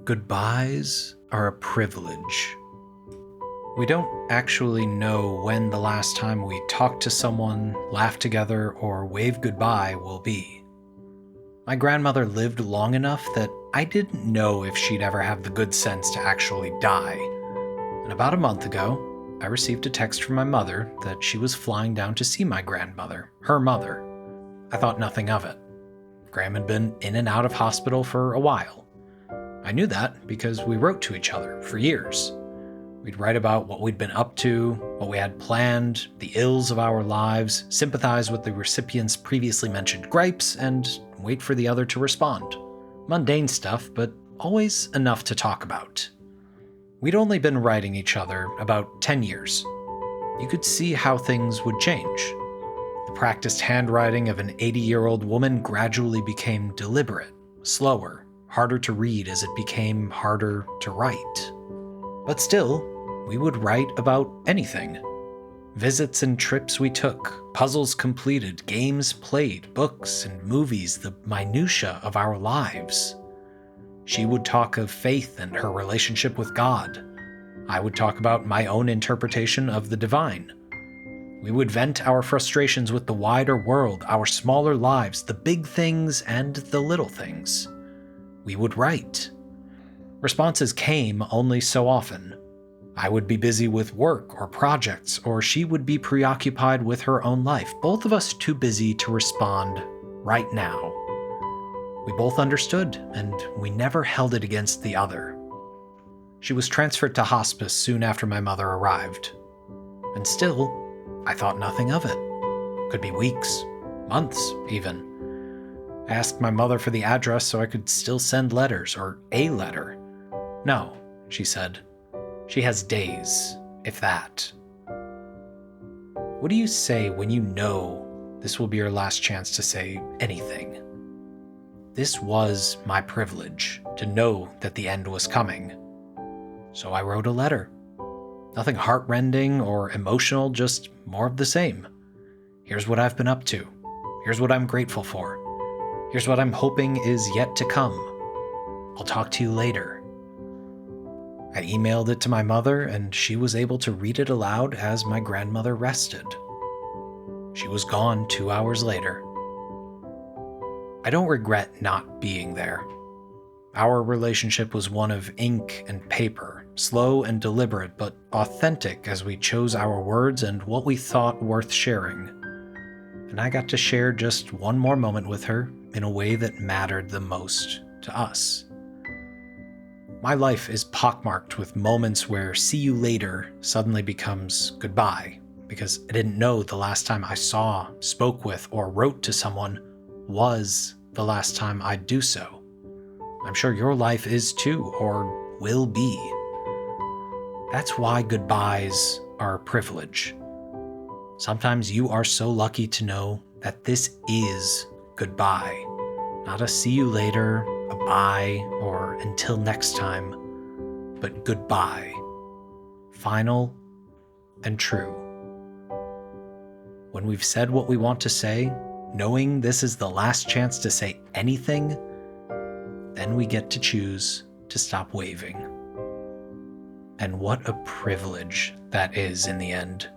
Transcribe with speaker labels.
Speaker 1: Goodbyes are a privilege. We don't actually know when the last time we talk to someone, laugh together, or wave goodbye will be. My grandmother lived long enough that I didn't know if she'd ever have the good sense to actually die. And about a month ago, I received a text from my mother that she was flying down to see my grandmother, her mother. I thought nothing of it. Gram had been in and out of hospital for a while. I knew that because we wrote to each other for years. We'd write about what we'd been up to, what we had planned, the ills of our lives, sympathize with the recipient's previously mentioned gripes, and wait for the other to respond. Mundane stuff, but always enough to talk about. We'd only been writing each other about 10 years. You could see how things would change. The practiced handwriting of an 80-year-old woman gradually became deliberate, slower, harder to read as it became harder to write. But still, we would write about anything. Visits and trips we took, puzzles completed, games played, books and movies, the minutiae of our lives. She would talk of faith and her relationship with God. I would talk about my own interpretation of the divine. We would vent our frustrations with the wider world, our smaller lives, the big things and the little things. We would write. Responses came only so often. I would be busy with work or projects, or she would be preoccupied with her own life, both of us too busy to respond right now. We both understood, and we never held it against the other. She was transferred to hospice soon after my mother arrived. And still, I thought nothing of it. Could be weeks, months even. I asked my mother for the address so I could still send letters, or a letter. No, she said. She has days, if that. What do you say when you know this will be your last chance to say anything? This was my privilege, to know that the end was coming. So I wrote a letter. Nothing heartrending or emotional, just more of the same. Here's what I've been up to. Here's what I'm grateful for. Here's what I'm hoping is yet to come. I'll talk to you later. I emailed it to my mother, and she was able to read it aloud as my grandmother rested. She was gone 2 hours later. I don't regret not being there. Our relationship was one of ink and paper, slow and deliberate, but authentic as we chose our words and what we thought worth sharing. And I got to share just one more moment with her in a way that mattered the most to us. My life is pockmarked with moments where see you later suddenly becomes goodbye, because I didn't know the last time I saw, spoke with, or wrote to someone was the last time I'd do so. I'm sure your life is too, or will be. That's why goodbyes are a privilege. Sometimes you are so lucky to know that this is goodbye, not a see you later, a bye, or until next time, but goodbye. Final and true. When we've said what we want to say, knowing this is the last chance to say anything, then we get to choose to stop waving. And what a privilege that is in the end.